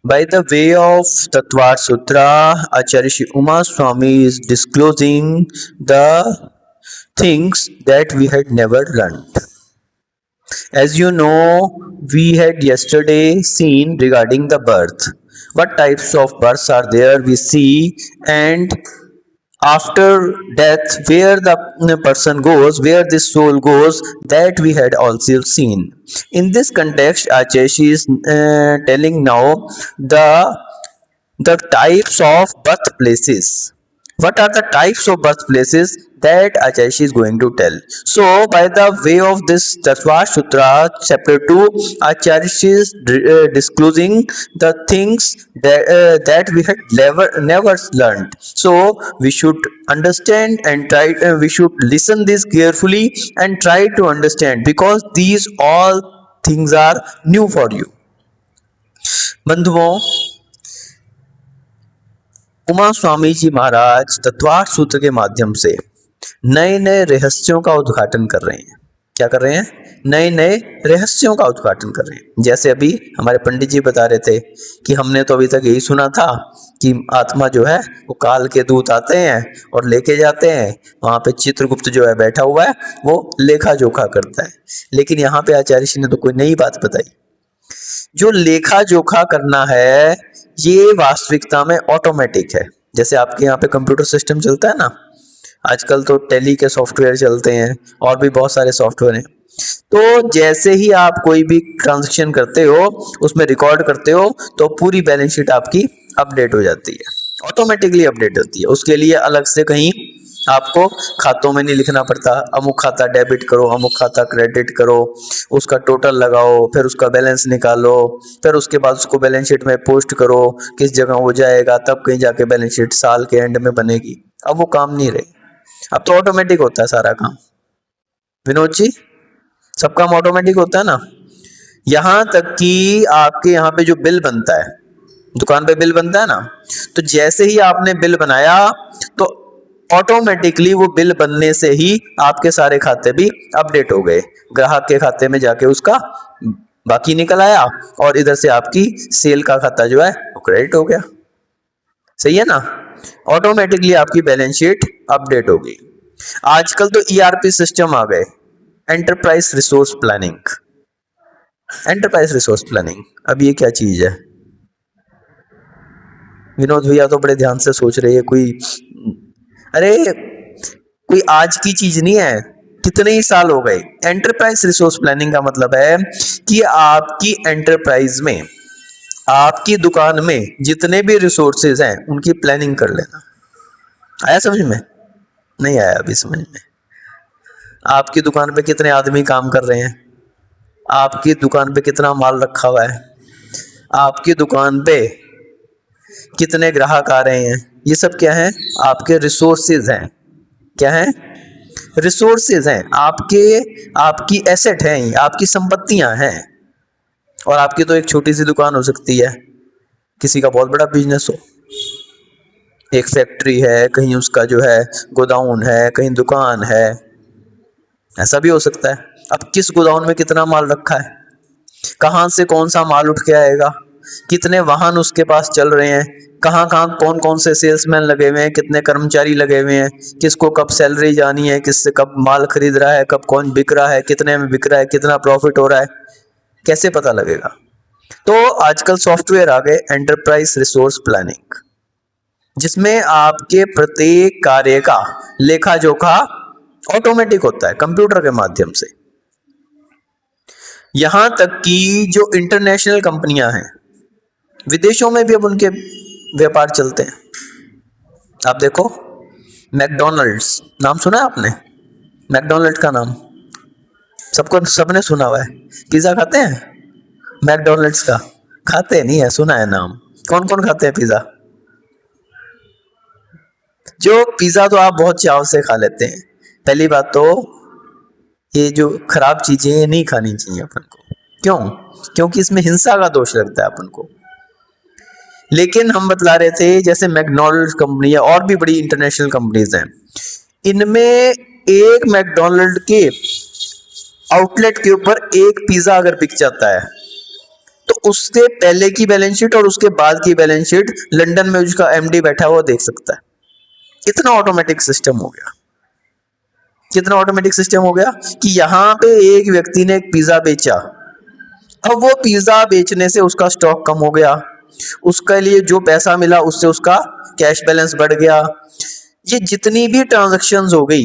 By the way of Tattva Sutra, Acharya Shri Uma Swami is disclosing the things that we had never learned. As you know, we had yesterday seen regarding the birth. What types of births are there we see, and after death where the person goes, where this soul goes, that we had also seen. In this context, Acheshi is telling now the the types of birthplaces. What are the types of birthplaces that Achashi is going to tell? So, by the way of this Tattva Sutra, chapter 2, Acharya is disclosing the things that we had never learned. So, we should understand and try, we should listen this carefully and try to understand, because these all things are new for you. बंधुओं, उमा स्वामी जी महाराज तत्वार्थ सूत्र के माध्यम से नए नए रहस्यों का उद्घाटन कर रहे हैं। क्या कर रहे हैं? नए नए रहस्यों का उद्घाटन कर रहे हैं। जैसे अभी हमारे पंडित जी बता रहे थे कि हमने तो अभी तक यही सुना था कि आत्मा जो है वो काल के दूत आते हैं और लेके जाते हैं, वहां पे चित्रगुप्त जो है बैठा हुआ है, वो लेखा जोखा करता है। लेकिन यहाँ पे आचार्य जी ने तो कोई नई बात बताई। जो लेखा जोखा करना है ये वास्तविकता में ऑटोमेटिक है। जैसे आपके यहाँ पे कंप्यूटर सिस्टम चलता है ना, आजकल तो टैली के सॉफ्टवेयर चलते हैं और भी बहुत सारे सॉफ्टवेयर हैं। तो जैसे ही आप कोई भी ट्रांजैक्शन करते हो, उसमें रिकॉर्ड करते हो, तो पूरी बैलेंस शीट आपकी अपडेट हो जाती है, ऑटोमेटिकली अपडेट होती है। उसके लिए अलग से कहीं आपको खातों में नहीं लिखना पड़ता, अमुक खाता डेबिट करो, अमुक खाता क्रेडिट करो, उसका टोटल लगाओ, फिर उसका बैलेंस निकालो, फिर उसके बाद उसको बैलेंस शीट में पोस्ट करो, किस जगह वो जाएगा, तब कहीं जाके बैलेंस शीट साल के एंड में बनेगी। अब वो काम नहीं रहे, अब तो ऑटोमेटिक होता है सारा काम। विनोद जी, सब काम ऑटोमेटिक होता है ना। यहाँ तक कि आपके यहाँ पे जो बिल बनता है, दुकान पे बिल बनता है ना, तो जैसे ही आपने बिल बनाया तो ऑटोमेटिकली वो बिल बनने से ही आपके सारे खाते भी अपडेट हो गए। ग्राहक के खाते में जाके उसका बाकी निकल आया और इधर से आपकी सेल का खाता जो है वो क्रेडिट हो गया। सही है ना, ऑटोमेटिकली आपकी बैलेंस शीट अपडेट होगी। आजकल तो ईआरपी सिस्टम आ गए, enterprise resource planning. Enterprise resource planning, अब ये क्या चीज है? विनोद भैया तो बड़े ध्यान से सोच रहे हैं। अरे कोई आज की चीज नहीं है, कितने ही साल हो गए। एंटरप्राइज रिसोर्स प्लानिंग का मतलब है कि आपकी एंटरप्राइज में, आपकी दुकान में जितने भी रिसोर्सेज हैं उनकी प्लानिंग कर लेना। आया समझ में? नहीं आया अभी समझ में? आपकी दुकान पे कितने आदमी काम कर रहे हैं, आपकी दुकान पे कितना माल रखा हुआ है, आपकी दुकान पे कितने ग्राहक आ रहे हैं, ये सब क्या है? आपके रिसोर्सेज हैं। क्या है? रिसोर्सेज हैं आपके, आपकी एसेट हैं, आपकी संपत्तियां हैं। और आपकी तो एक छोटी सी दुकान हो सकती है, किसी का बहुत बड़ा बिजनेस हो, एक फैक्ट्री है, कहीं उसका जो है गोडाउन है, कहीं दुकान है, ऐसा भी हो सकता है। अब किस गोडाउन में कितना माल रखा है, कहाँ से कौन सा माल उठ के आएगा, कितने वाहन उसके पास चल रहे हैं, कहाँ कहाँ कौन कौन से सेल्समैन लगे हुए हैं, कितने कर्मचारी लगे हुए हैं, किसको कब सैलरी जानी है, किससे कब माल खरीद रहा है, कब कौन बिक रहा है, कितने में बिक रहा है, कितना प्रॉफिट हो रहा है, कैसे पता लगेगा? तो आजकल सॉफ्टवेयर आ गए एंटरप्राइज रिसोर्स प्लानिंग, जिसमें आपके प्रत्येक कार्य का लेखा जोखा ऑटोमेटिक होता है कंप्यूटर के माध्यम से। यहां तक कि जो इंटरनेशनल कंपनियां हैं, विदेशों में भी अब उनके व्यापार चलते हैं। आप देखो, मैकडोनल्ड्स, नाम सुना है आपने? मैकडोनल्ड का नाम सबने सुना हुआ है। पिज्जा खाते हैं मैकडोनल्ड्स का? खाते नहीं है, सुना है नाम। कौन कौन खाते हैं पिज्जा? जो पिज्जा तो आप बहुत चाव से खा लेते हैं। पहली बात तो ये जो खराब चीजें नहीं खानी चाहिए अपन को। क्यों? क्योंकि इसमें हिंसा का दोष लगता है अपन को। लेकिन हम बतला रहे थे, जैसे मैकडोनल्ड कंपनी है और भी बड़ी इंटरनेशनल कंपनीज हैं, इनमें एक मैकडोनल्ड के आउटलेट के ऊपर एक पिज्जा अगर बिक जाता है तो उसके पहले की बैलेंस शीट और उसके बाद की बैलेंस शीट लंदन में उसका एमडी बैठा हुआ देख सकता है। इतना ऑटोमेटिक सिस्टम हो गया। कितना ऑटोमेटिक सिस्टम हो गया कि यहाँ पे एक व्यक्ति ने एक पिज्जा बेचा, अब वो पिज्जा बेचने से उसका स्टॉक कम हो गया, उसके लिए जो पैसा मिला उससे उसका कैश बैलेंस बढ़ गया। ये जितनी भी ट्रांजैक्शंस हो गई,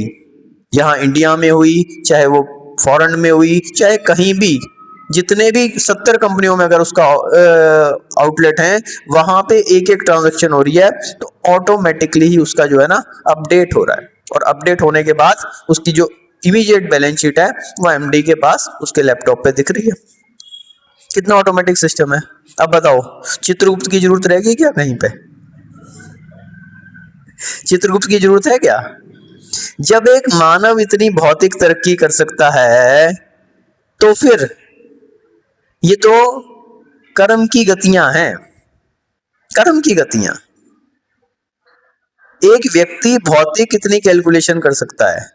यहाँ इंडिया में हुई, चाहे वो फॉरेन में हुई, चाहे कहीं भी, जितने भी 70 कंपनियों में अगर उसका आउटलेट है, वहां पे एक एक ट्रांजैक्शन हो रही है, तो ऑटोमेटिकली ही उसका जो है ना अपडेट हो रहा है। और अपडेट होने के बाद उसकी जो इमीडिएट बैलेंस शीट है वो एमडी के पास उसके लैपटॉप पे दिख रही है। कितना ऑटोमेटिक सिस्टम है। अब बताओ चित्रगुप्त की जरूरत रहेगी क्या कहीं पे? चित्रगुप्त की जरूरत है क्या? जब एक मानव इतनी भौतिक तरक्की कर सकता है तो फिर ये तो कर्म की गतियां हैं, कर्म की गतियां। एक व्यक्ति भौतिक कितनी कैलकुलेशन कर सकता है,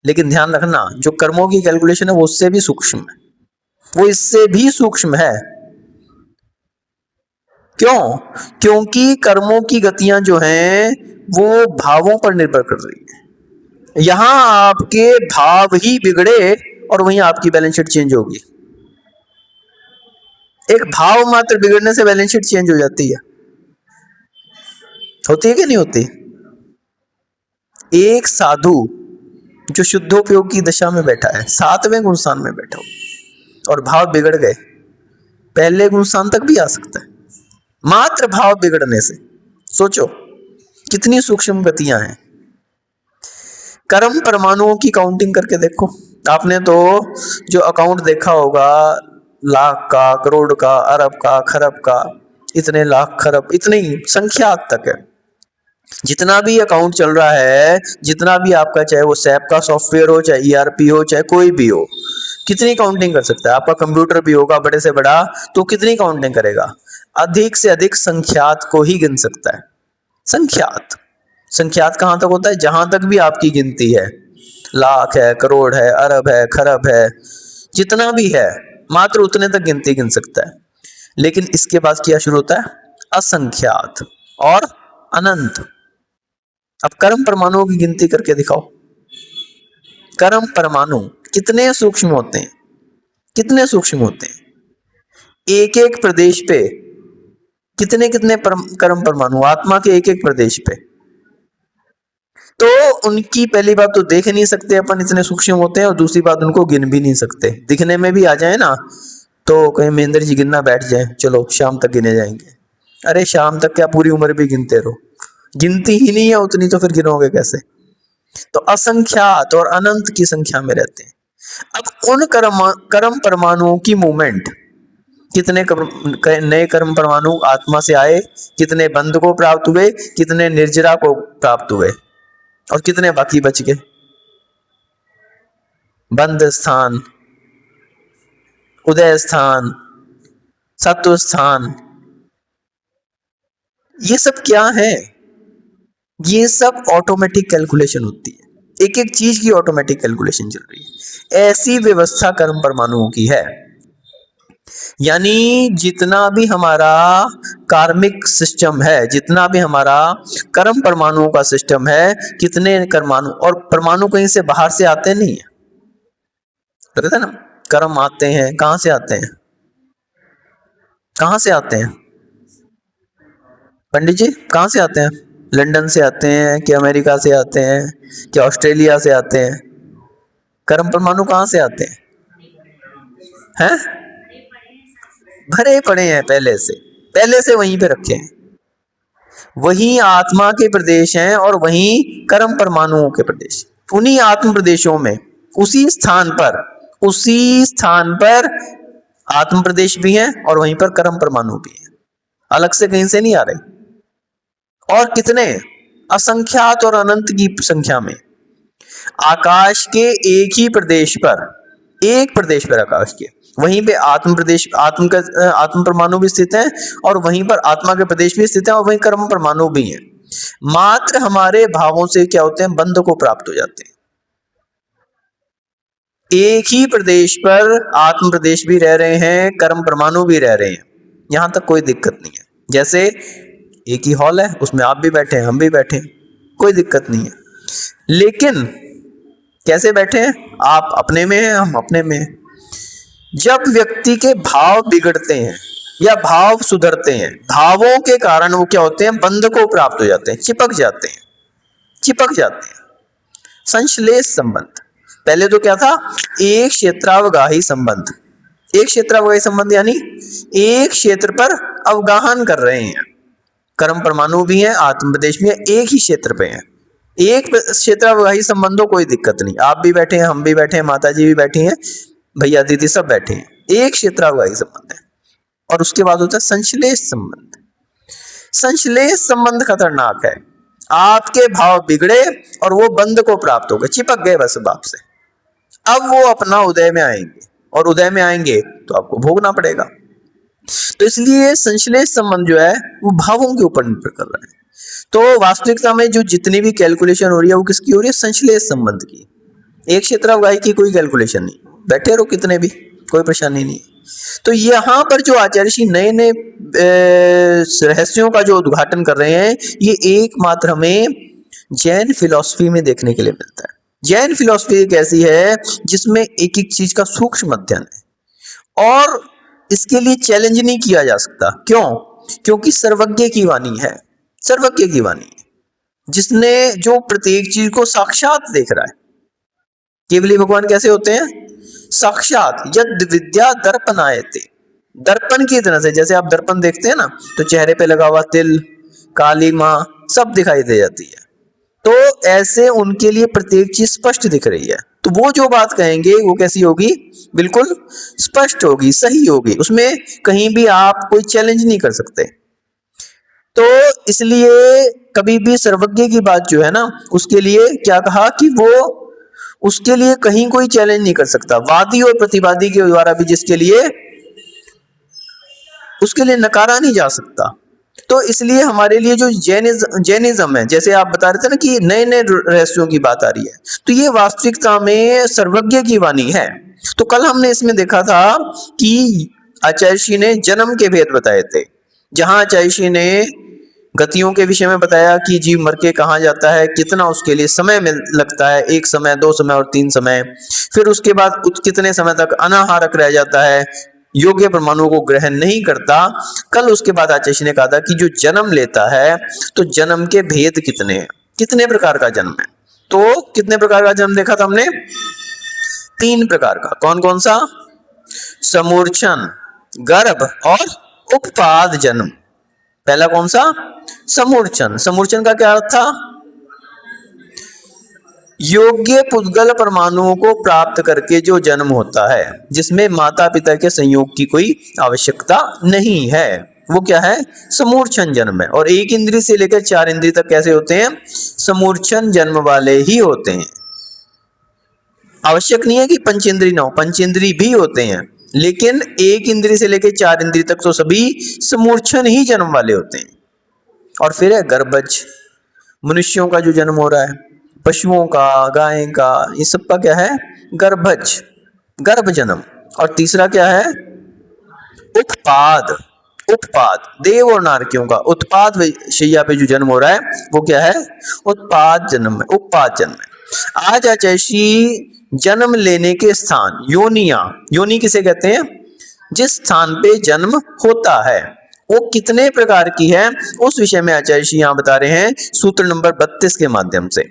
लेकिन ध्यान रखना जो कर्मों की कैलकुलेशन है वो उससे भी सूक्ष्म है, वो इससे भी सूक्ष्म है। क्यों? क्योंकि कर्मों की गतियां जो हैं वो भावों पर निर्भर कर रही है। यहां आपके भाव ही बिगड़े और वहीं आपकी बैलेंस शीट चेंज होगी। एक भाव मात्र बिगड़ने से बैलेंस शीट चेंज हो जाती है। होती है कि नहीं होती? एक साधु जो शुद्धोपयोग की दशा में बैठा है, 7वें गुण स्थान में बैठा हो और भाव बिगड़ गए, पहले गुण स्थान तक भी आ सकता है मात्र भाव बिगड़ने से। सोचो कितनी सूक्ष्म गतियां हैं। कर्म परमाणुओं की काउंटिंग करके देखो। आपने तो जो अकाउंट देखा होगा, लाख का, करोड़ का, अरब का, खरब का, इतने लाख खरब, इतनी संख्या तक है। जितना भी अकाउंट चल रहा है, जितना भी आपका, चाहे वो सैप का सॉफ्टवेयर हो, चाहे ईआरपी हो, चाहे कोई भी हो, कितनी काउंटिंग कर सकता है? आपका कंप्यूटर भी होगा बड़े से बड़ा, तो कितनी काउंटिंग करेगा? अधिक से अधिक संख्यात को ही गिन सकता है। संख्यात, संख्यात कहां तक होता है? जहां तक भी आपकी गिनती है, लाख है, करोड़ है, अरब है, खरब है, जितना भी है मात्र उतने तक गिनती गिन सकता है। लेकिन इसके बाद क्या शुरू होता है? असंख्यात और अनंत। अब कर्म परमाणुओं की गिनती करके दिखाओ। कर्म परमाणु कितने सूक्ष्म होते हैं, कितने सूक्ष्म होते हैं। एक एक प्रदेश पे कितने कितने कर्म परमाणु, आत्मा के एक एक प्रदेश पे। तो उनकी पहली बात तो देख नहीं सकते अपन, इतने सूक्ष्म होते हैं, और दूसरी बात उनको गिन भी नहीं सकते। दिखने में भी आ जाए ना तो कहीं महेंद्र जी गिनना बैठ जाए, चलो शाम तक गिने जाएंगे। अरे शाम तक क्या, पूरी उम्र भी गिनते रहो, गिनती ही नहीं है उतनी तो फिर गिनोगे कैसे? तो असंख्यात और अनंत की संख्या में रहते हैं। अब उन कर्म परमाणुओं की मूवमेंट, कितने नए कर्म परमाणु आत्मा से आए, कितने बंध को प्राप्त हुए, कितने निर्जरा को प्राप्त हुए, और कितने बाकी बच गए। बंध स्थान, उदय स्थान, सत्व स्थान, ये सब क्या है? ये सब ऑटोमेटिक कैलकुलेशन होती है। एक एक चीज की ऑटोमेटिक कैलकुलेशन चल रही है। ऐसी व्यवस्था कर्म परमाणुओं की है। यानी जितना भी हमारा कार्मिक सिस्टम है, जितना भी हमारा कर्म परमाणुओं का सिस्टम है, कितने परमाणु, और परमाणु कहीं से बाहर से आते नहीं है, तो कहते हैं ना कर्म आते हैं, कहां से आते हैं? कहां से आते हैं पंडित जी? कहां से आते हैं? लंदन से आते हैं कि अमेरिका से आते हैं कि ऑस्ट्रेलिया से आते हैं? कर्म परमाणु कहां से आते हैं? हैं? भरे पड़े हैं पहले से वहीं पे रखे हैं। वही आत्मा के प्रदेश हैं और वही कर्म परमाणुओं के प्रदेश। उन्हीं आत्म प्रदेशों में, उसी स्थान पर आत्म प्रदेश भी हैं और वहीं पर कर्म परमाणु भी हैं, अलग से कहीं से नहीं आ रहे। और कितने? असंख्यात और अनंत की संख्या में। आकाश के एक ही प्रदेश पर, एक प्रदेश पर आकाश के, वहीं पे आत्म प्रदेश, आत्म परमाणु भी स्थित हैं और वहीं पर आत्मा के प्रदेश भी स्थित हैं और वहीं कर्म परमाणु भी हैं। मात्र हमारे भावों से क्या होते हैं? बंध को प्राप्त हो जाते हैं। एक ही प्रदेश पर आत्म प्रदेश भी रह रहे हैं, कर्म परमाणु भी रह रहे हैं, यहां तक कोई दिक्कत नहीं है। जैसे एक ही हॉल है, उसमें आप भी बैठे हैं, हम भी बैठे हैं, कोई दिक्कत नहीं है। लेकिन कैसे बैठे हैं? आप अपने में हैं, हम अपने में हैं। जब व्यक्ति के भाव बिगड़ते हैं या भाव सुधरते हैं, भावों के कारण वो क्या होते हैं? बंध को प्राप्त हो जाते हैं, चिपक जाते हैं, चिपक जाते हैं। संश्लेष संबंध, पहले तो क्या था? एक क्षेत्रावगाही संबंध। एक क्षेत्रावगाही संबंध यानी एक क्षेत्र पर अवगाहन कर रहे हैं, कर्म परमाणु भी हैं, आत्म प्रदेश भी है, एक ही क्षेत्र पे हैं। एक क्षेत्रावगाही संबंधों, कोई दिक्कत नहीं, आप भी बैठे हैं, हम भी बैठे हैं, माता जी भी बैठी हैं, भैया दीदी सब बैठे हैं, एक क्षेत्रावगाही संबंध है। और उसके बाद होता है संश्लेष संबंध। संश्लेष संबंध खतरनाक है। आपके भाव बिगड़े और वो बंध को प्राप्त हो गए, चिपक गए बस बाप से। अब वो अपना उदय में आएंगे, और उदय में आएंगे तो आपको भोगना पड़ेगा। तो इसलिए संश्लेष संबंध जो है वो भावों के ऊपर निर्भर कर रहा है। तो वास्तविकता में जो जितनी भी कैलकुलेशन हो रही है वो किसकी हो रही है? संश्लेष संबंध की। एक क्षेत्रावगाही की कोई कैलकुलेशन नहीं, बैठे रहो कितने भी, कोई परेशानी नहीं। तो यहाँ पर जो आचार्य श्री नए नए रहस्यों का जो उद्घाटन कर रहे हैं, ये एकमात्र हमें जैन फिलॉसफी में देखने के लिए मिलता है। जैन फिलॉसफी एक ऐसी है जिसमें एक एक चीज का सूक्ष्म अध्ययन है और इसके लिए चैलेंज नहीं किया जा सकता। क्यों? क्योंकि सर्वज्ञ की वाणी है, सर्वज्ञ की वाणी है, जिसने जो प्रत्येक चीज को साक्षात देख रहा है। केवली भगवान कैसे होते हैं? साक्षात। यद विद्या दर्पणायते, दर्पण की तरह से। जैसे आप दर्पण देखते हैं ना, तो चेहरे पे लगा हुआ तिल, काली माँ सब दिखाई दे जाती है। तो ऐसे उनके लिए प्रत्येक चीज स्पष्ट दिख रही है। तो वो जो बात कहेंगे वो कैसी होगी? बिल्कुल स्पष्ट होगी, सही होगी, उसमें कहीं भी आप कोई चैलेंज नहीं कर सकते। तो इसलिए कभी भी सर्वज्ञ की बात जो है ना, उसके लिए क्या कहा कि वो उसके लिए कहीं कोई चैलेंज नहीं कर सकता। वादी और प्रतिवादी के द्वारा भी जिसके लिए उसके लिए नकारा नहीं जा सकता। तो इसलिए हमारे लिए जो जैनिज्म है, जैसे आप बता रहे थे ना कि नए नए रहस्यों की बात आ रही है, तो ये वास्तविकता में सर्वज्ञ की वाणी है। तो कल हमने इसमें देखा था कि आचार्य श्री ने जन्म के भेद बताए थे, जहां आचार्य श्री ने गतियों के विषय में बताया कि जीव मर के कहाँ जाता है, कितना उसके लिए समय में लगता है, 1 समय, 2 समय और 3 समय। फिर उसके बाद कितने समय तक अनाहारक रह जाता है, योग्य परमाणु को ग्रहण नहीं करता। कल उसके बाद आचार्य ने कहा था कि जो जन्म लेता है, तो जन्म के भेद कितने हैं, कितने प्रकार का जन्म है। तो कितने प्रकार का जन्म देखा था हमने? 3 प्रकार का। कौन कौन सा? समूर्छन, गर्भ और उपपाद जन्म। पहला कौन सा? समूर्छन। समूर्छन का क्या अर्थ था? योग्य पुद्गल परमाणुओं को प्राप्त करके जो जन्म होता है, जिसमें माता पिता के संयोग की कोई आवश्यकता नहीं है, वो क्या है? समूर्छन जन्म है। और 1 इंद्रिय से लेकर 4 इंद्रिय तक कैसे होते हैं? समूर्छन जन्म वाले ही होते हैं। आवश्यक नहीं है कि पंचेंद्रिय ना हो, पंचेंद्रिय भी होते हैं, लेकिन 1 इंद्रिय से लेकर 4 इंद्रिय तक तो सभी समूर्छन ही जन्म वाले होते हैं। और फिर है गर्भज, मनुष्यों का जो जन्म हो रहा है, पशुओं का, गाय का, ये सब का क्या है? गर्भज, गर्भ जन्म। और तीसरा क्या है? उत्पाद, उत्पाद, देव और नारकियों का उत्पाद शैया पे जो जन्म हो रहा है वो क्या है? उत्पाद जन्म है, उत्पाद जन्म है। आज आचार्य जन्म लेने के स्थान, योनिया, योनि किसे कहते हैं? जिस स्थान पे जन्म होता है वो कितने प्रकार की है, उस विषय में आचार्य श्री यहाँ बता रहे हैं सूत्र नंबर 32 के माध्यम से।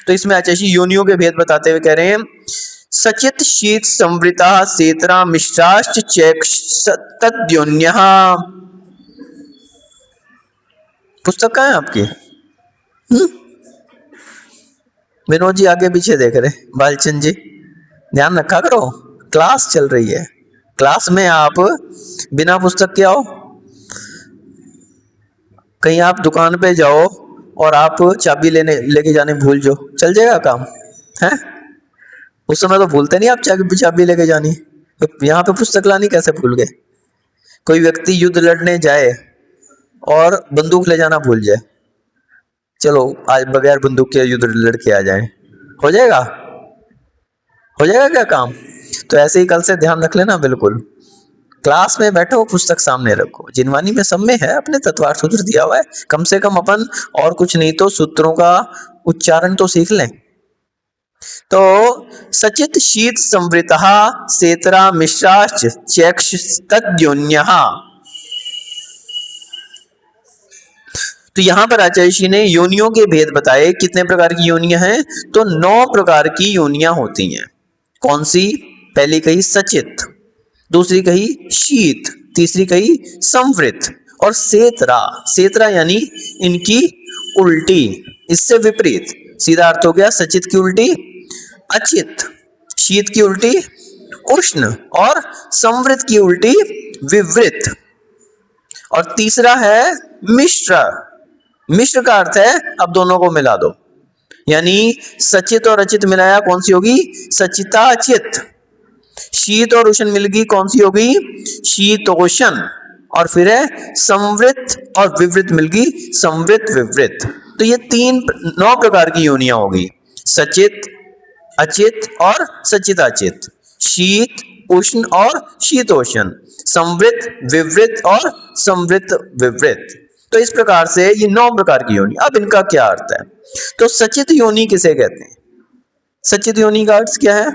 तो इसमें आचार्य श्री योनियों के भेद बताते हुए कह रहे हैं, सचित शीत संवृता सेतरा मिश्राश्च तद्योन्यः। पुस्तक कहाँ है आपकी? विनोद जी आगे पीछे देख रहे, बालचंद जी ध्यान रखा करो, क्लास चल रही है, क्लास में आप बिना पुस्तक के आओ। कहीं आप दुकान पे जाओ और आप चाबी लेके जाने भूल जाओ, चल जाएगा काम है? उस समय तो भूलते नहीं आप चाबी लेके जानी, तो यहाँ पे पुस्तक लानी कैसे भूल गए? कोई व्यक्ति युद्ध लड़ने जाए और बंदूक ले जाना भूल जाए, चलो आज बगैर बंदूक के युद्ध लड़के आ जाए, हो जाएगा? हो जाएगा क्या काम? तो ऐसे ही कल से ध्यान रख लेना बिल्कुल। क्लास में बैठो, पुस्तक सामने रखो, जिनवानी में सब में है अपने तत्वार्थ सूत्र दिया हुआ है, कम से कम अपन और कुछ नहीं तो सूत्रों का उच्चारण तो सीख लें। तो सचित शीत संवृतः सेतरा मिश्राश्च चैक्षस्तद्योन्यः। तो यहाँ पर आचार्य जी ने योनियों के भेद बताए। कितने प्रकार की योनियां हैं? तो 9 प्रकार की योनियां होती हैं। कौन सी? पहली कही सचित, दूसरी कही शीत, तीसरी कही संवृत और सेतरा। सेतरा यानी इनकी उल्टी, इससे विपरीत। सीधा अर्थ हो गया सचित की उल्टी अचित, शीत की उल्टी उष्ण और संवृत की उल्टी विवृत। और तीसरा है मिश्र। मिश्र का अर्थ है अब दोनों को मिला दो, यानी सचित और अचित मिलाया कौन सी होगी? सचिता अचित। शीत और उष्ण मिल गई कौन सी होगी? शीतोष्ण। और फिर है संवृत और विवृत मिल गई संवृत विवृत। तो ये 9 प्रकार की योनियां होगी, सचित, अचित और सचिताचित, शीत, उष्ण और शीतोष्ण, संवृत, विवृत और संवृत विवृत। तो इस प्रकार से ये 9 प्रकार की योनि। अब इनका क्या अर्थ है? तो सचित योनि किसे कहते हैं? सचित योनि का अर्थ क्या है?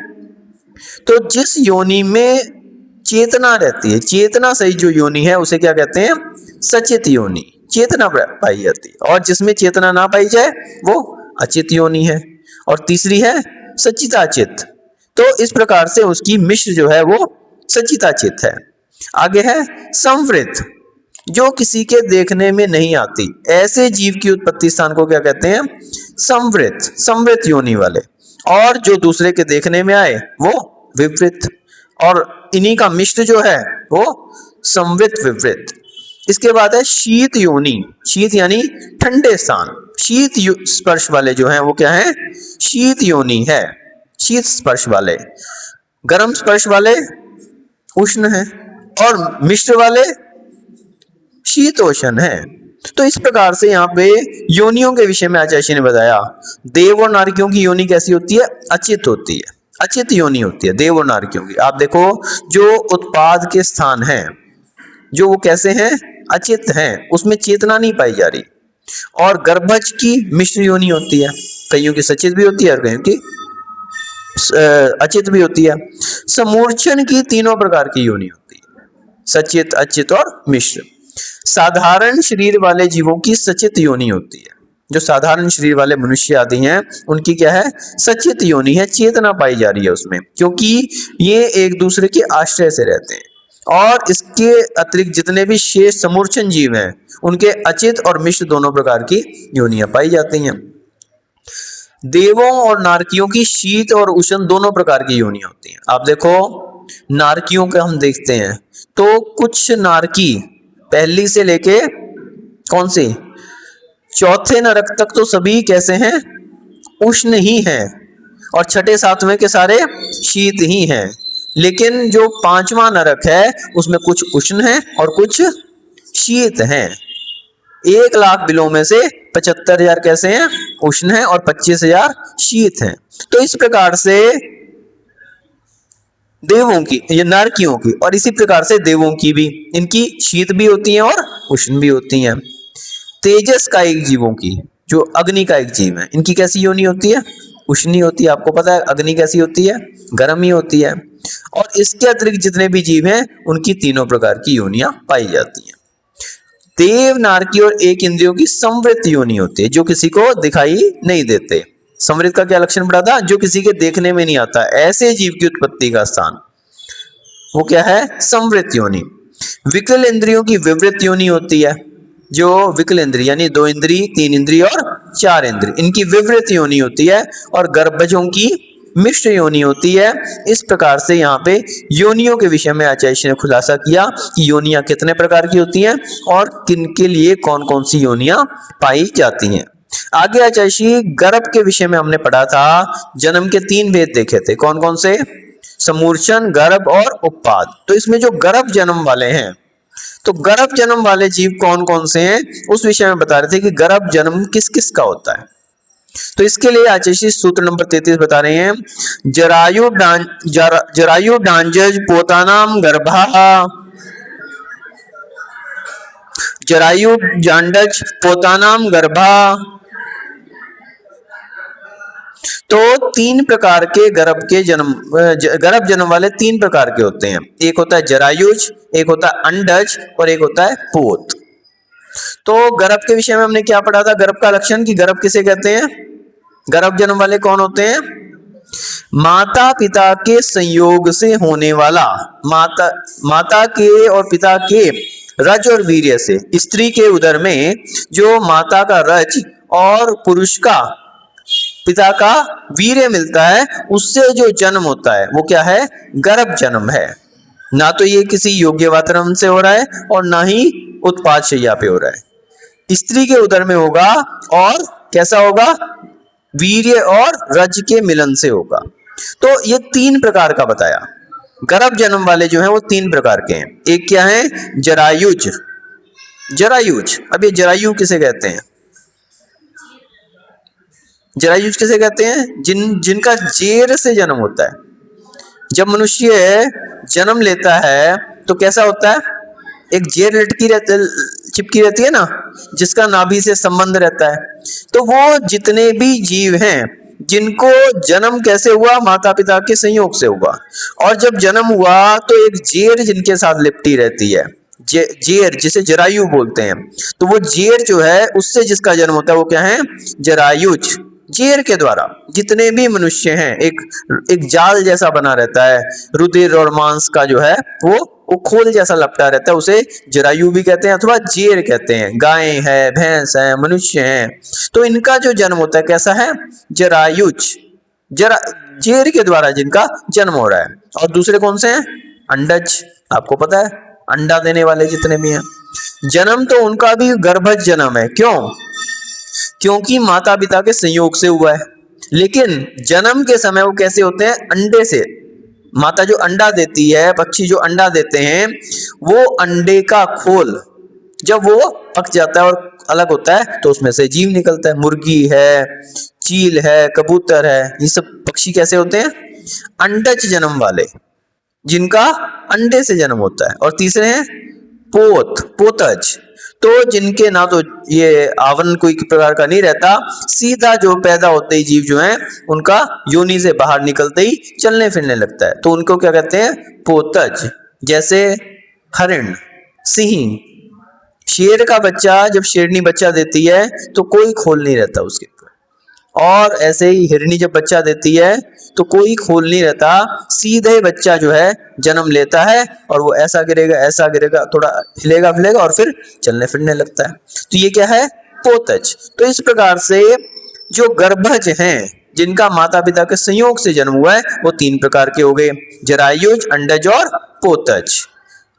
तो जिस योनि में चेतना रहती है, चेतना सहित जो योनि है उसे क्या कहते हैं? सचित योनि। चेतना पाई जाती है। और जिसमें चेतना ना पाई जाए वो अचित योनि है। और तीसरी है सचिताचित। तो इस प्रकार से उसकी मिश्र जो है वो सचिताचित है। आगे है संवृत, जो किसी के देखने में नहीं आती, ऐसे जीव की उत्पत्ति स्थान को क्या कहते हैं? संवृत, संवृत योनि वाले। और जो दूसरे के देखने में आए वो विवृत, और इन्हीं का मिश्र जो है वो संवृत विवृत। इसके बाद है शीत योनि। शीत यानी ठंडे स्थान, शीत स्पर्श वाले जो हैं वो क्या है? शीत योनि है, शीत स्पर्श वाले। गर्म स्पर्श वाले उष्ण है और मिश्र वाले शीतोष्ण है। तो इस प्रकार से यहाँ पे योनियों के विषय में आचार्य ने बताया। देव और नारकियों की योनि कैसी होती है? अचित होती है, अचित योनि होती है देव और नारकियों की। आप देखो जो उत्पाद के स्थान हैं जो वो कैसे हैं? अचित हैं, उसमें चेतना नहीं पाई जा रही। और गर्भज की मिश्र योनि होती है, कईयों की सचित भी होती है और कईयों की अचित भी होती है। समूर्छन की 3 प्रकार की योनि होती है, सचित, अचित और मिश्र। साधारण शरीर वाले जीवों की सचित योनि होती है। जो साधारण शरीर वाले मनुष्य आदि हैं उनकी क्या है? सचित योनि है, चेतना पाई जा रही है उसमें, क्योंकि ये एक दूसरे के आश्रय से रहते हैं। और इसके अतिरिक्त जितने भी शेष समूर्छन जीव हैं उनके अचित और मिश्र दोनों प्रकार की योनियां पाई जाती हैं। देवों और नारकियों की शीत और उष्ण दोनों प्रकार की योनियां होती हैं। आप देखो नारकियों के हम देखते हैं तो कुछ नारकी पहली से लेके कौन सी 4थे नरक तक तो सभी कैसे हैं? उष्ण ही हैं। और 6ठे 7वें के सारे शीत ही हैं। लेकिन जो 5वां नरक है उसमें कुछ उष्ण है और कुछ शीत हैं। 1,00,000 बिलों में से 75,000 कैसे हैं? उष्ण हैं और 25,000 शीत हैं। तो इस प्रकार से देवों की, ये नारकियों की, और इसी प्रकार से देवों की भी, इनकी शीत भी होती हैं और उष्ण भी होती हैं। तेजस कायिक जीवों की, जो अग्नि कायिक जीव हैं, इनकी कैसी योनि होती है? उष्णी होती है। आपको पता है अग्नि कैसी होती है? गर्म ही होती है। और इसके अतिरिक्त जितने भी जीव हैं उनकी 3 प्रकार की योनियां पाई जाती हैं। देव, नारकी और एक इंद्रियों की संवृत योनि होती है, जो किसी को दिखाई नहीं देते। संवृत का क्या लक्षण पड़ा था? जो किसी के देखने में नहीं आता, ऐसे जीव की उत्पत्ति का स्थान वो क्या है? संवृत योनि। विकल इंद्रियों की विवृत योनि होती है। जो विकल इंद्रिय यानी 2 इंद्रिय, 3 इंद्रिय और 4 इंद्रिय, इनकी विवृत योनि होती है। और गर्भजों की मिश्र योनि होती है। इस प्रकार से यहाँ पे योनियों के विषय में आचार्य ने खुलासा किया कि योनियां कितने प्रकार की होती हैं और किनके लिए कौन कौन सी योनियां पाई जाती हैं। आगे आचार्य गर्भ के विषय में हमने पढ़ा था, जन्म के 3 भेद देखे थे। कौन कौन से? समूर्छन, गर्भ और उपपाद। तो इसमें जो गर्भ जन्म वाले हैं, तो गर्भ जन्म वाले जीव कौन कौन से हैं उस विषय में बता रहे थे कि गर्भ जन्म किस किस का होता है। तो इसके लिए आचार्य सूत्र नंबर 33 बता रहे हैं, जरायु डांजज पोतानाम गर्भा, जरायु जांडज पोतानाम गर्भा। तो तीन प्रकार के गर्भ जन्म वाले तीन प्रकार के होते हैं। एक होता है जरायुज, एक होता है अंडज और एक होता है पोत। तो गर्भ के विषय में हमने क्या पढ़ा था, गर्भ का लक्षण, कि गर्भ किसे कहते हैं, गर्भ जन्म वाले कौन होते हैं, माता पिता के संयोग से होने वाला, माता के और पिता के रज और वीर्य से, स्त्री के उदर में जो माता का रज और पुरुष का पिता का वीर्य मिलता है, उससे जो जन्म होता है वो क्या है, गर्भ जन्म है। ना तो ये किसी योग्य वातावरण से हो रहा है और ना ही उत्पाद शैया पे हो रहा है, स्त्री के उदर में होगा और कैसा होगा, वीर्य और रज के मिलन से होगा। तो ये तीन प्रकार का बताया, गर्भ जन्म वाले जो हैं वो तीन प्रकार के हैं। एक क्या है, जरायुज। जरायुज, अब ये जरायु किसे कहते हैं, जरायुज किसे कहते हैं, जिनका जेर से जन्म होता है। जब मनुष्य जन्म लेता है तो कैसा होता है, एक जेर चिपकी रहती है ना, जिसका नाभि से संबंध रहता है। तो वो जितने भी जीव हैं जिनको जन्म कैसे हुआ, माता पिता के संयोग से हुआ, और जब जन्म हुआ तो एक जेर जिनके साथ लिपटी रहती है, जेर जिसे जरायु बोलते हैं। तो वो जेर जो है उससे जिसका जन्म होता है वो क्या है, जरायुज। जेर के द्वारा जितने भी मनुष्य हैं, एक जाल जैसा बना रहता है, रुधिर और मांस का जो है वो खोल जैसा लपटा रहता है, उसे जरायु भी कहते हैं अथवा जेर कहते हैं। गाय है, भैंस है, मनुष्य हैं, तो इनका जो जन्म होता है कैसा है, जरायुज, जेर के द्वारा जिनका जन्म हो रहा है। और दूसरे कौन से हैं, अंडज, आपको पता है अंडा देने वाले जितने भी हैं, जन्म तो उनका भी गर्भज जन्म है। क्यों, क्योंकि माता पिता के संयोग से हुआ है, लेकिन जन्म के समय वो कैसे होते हैं, अंडे से। माता जो अंडा देती है, पक्षी जो अंडा देते हैं, वो अंडे का खोल जब वो पक जाता है और अलग होता है तो उसमें से जीव निकलता है। मुर्गी है, चील है, कबूतर है, ये सब पक्षी कैसे होते हैं, अंडज जन्म वाले, जिनका अंडे से जन्म होता है। और तीसरे हैं पोतज, तो जिनके ना तो ये आवरण कोई प्रकार का नहीं रहता, सीधा जो पैदा होते ही जीव जो हैं उनका योनि से बाहर निकलते ही चलने फिरने लगता है, तो उनको क्या कहते हैं, पोतज। जैसे हरिण, सिंह, शेर का बच्चा जब शेरनी बच्चा देती है तो कोई खोल नहीं रहता उसके ऊपर, और ऐसे ही हिरनी जब बच्चा देती है तो कोई खोल नहीं रहता, सीधे बच्चा जो है जन्म लेता है और वो ऐसा गिरेगा, थोड़ा हिलेगा फिलेगा और फिर चलने फिरने लगता है। तो ये क्या है, पोतज। तो इस प्रकार से जो गर्भज हैं, जिनका माता पिता के संयोग से जन्म हुआ है, वो तीन प्रकार के हो गए, जरायुज, अंडज और पोतज।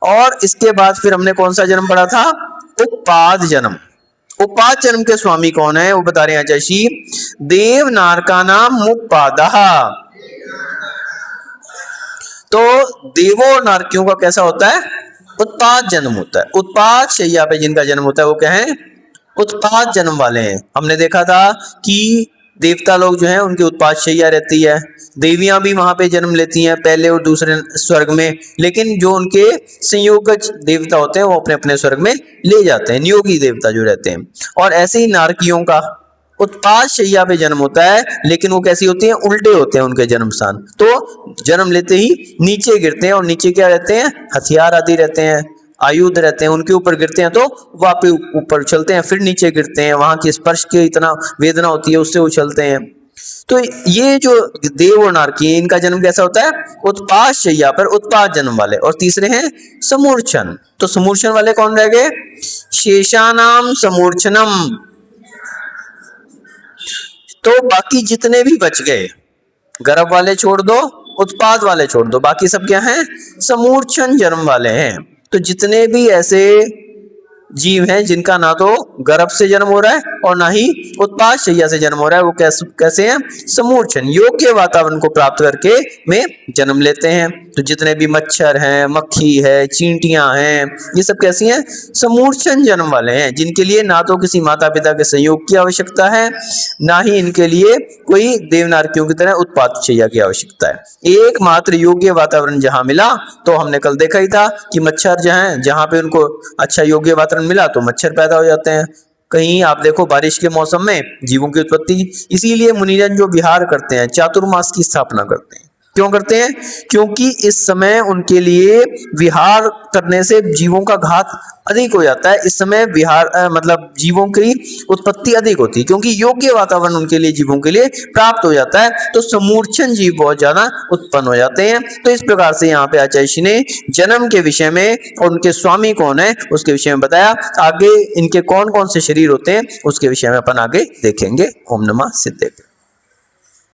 और इसके बाद फिर हमने कौन सा जन्म पढ़ा था, उत्पाद जन्म। उत्पाद जन्म के स्वामी कौन है, वो बता रहे हैं आचार्य, देव नारका नाम मुक्पादः। तो देवों और नारकियों का कैसा होता है, उत्पाद जन्म होता है। उत्पाद शैया पे जिनका जन्म होता है वो क्या है, उत्पाद जन्म वाले हैं। हमने देखा था कि देवता लोग जो हैं उनकी उत्पाद शैया रहती है, देवियां भी वहां पे जन्म लेती हैं, पहले और दूसरे स्वर्ग में, लेकिन जो उनके संयोगज देवता होते हैं वो अपने अपने स्वर्ग में ले जाते हैं, नियोगी देवता जो रहते हैं। और ऐसे ही नारकियों का उत्पाद शैया पे जन्म होता है, लेकिन वो कैसी होती है, उल्टे होते हैं उनके जन्म स्थान। तो जन्म लेते ही नीचे गिरते हैं, और नीचे क्या रहते हैं, हथियार आदि रहते हैं, आयुध रहते हैं, उनके ऊपर गिरते हैं तो वापस ऊपर उछलते हैं, फिर नीचे गिरते हैं, वहां की स्पर्श की इतना वेदना होती है उससे उछलते हैं। तो ये जो देव और नारकी, इनका जन्म कैसा होता है, उत्पाद शैया पर उत्पाद जन्म वाले। और तीसरे हैं समूर्छन। तो समूर्छन वाले कौन रह गए, शेषानाम समूर्छनम। तो बाकी जितने भी बच गए, गर्भ वाले छोड़ दो, उत्पाद वाले छोड़ दो, बाकी सब क्या हैं, समूर्छन जन्म वाले हैं। तो जितने भी ऐसे जीव हैं जिनका ना तो गर्भ से जन्म हो रहा है और ना ही उत्पाद शैया से जन्म हो रहा है, वो कैसे हैं, समूर्छन, योग्य वातावरण को प्राप्त करके में जन्म लेते हैं। तो जितने भी मच्छर हैं, मक्खी है, चींटियां हैं, ये सब कैसी हैं? समूर्छन जन्म वाले हैं, जिनके लिए ना तो किसी माता पिता के सहयोग की आवश्यकता है, ना ही इनके लिए कोई देवनारकियों की तरह उत्पातशय्या की आवश्यकता है। एकमात्र योग्य वातावरण जहां मिला, तो हमने कल देखा ही था कि मच्छर जहां पे उनको अच्छा योग्य वातावरण मिला तो मच्छर पैदा हो जाते हैं। कहीं आप देखो बारिश के मौसम में जीवों की उत्पत्ति, इसीलिए मुनिजन जो विहार करते हैं, चातुर्मास की स्थापना करते हैं। क्यों करते हैं? क्योंकि इस समय उनके लिए विहार करने से जीवों का घात अधिक हो जाता है। इस समय विहार मतलब जीवों की उत्पत्ति अधिक होती है, क्योंकि योग्य वातावरण उनके लिए, जीवों के लिए प्राप्त हो जाता है, तो समूर्छन जीव बहुत ज्यादा उत्पन्न हो जाते हैं। तो इस प्रकार से यहाँ पे आचार्य ने जन्म के विषय में और उनके स्वामी कौन है उसके विषय में बताया। आगे इनके कौन कौन से शरीर होते हैं उसके विषय में अपन आगे देखेंगे। ओम नमः सिद्धेभ्यो।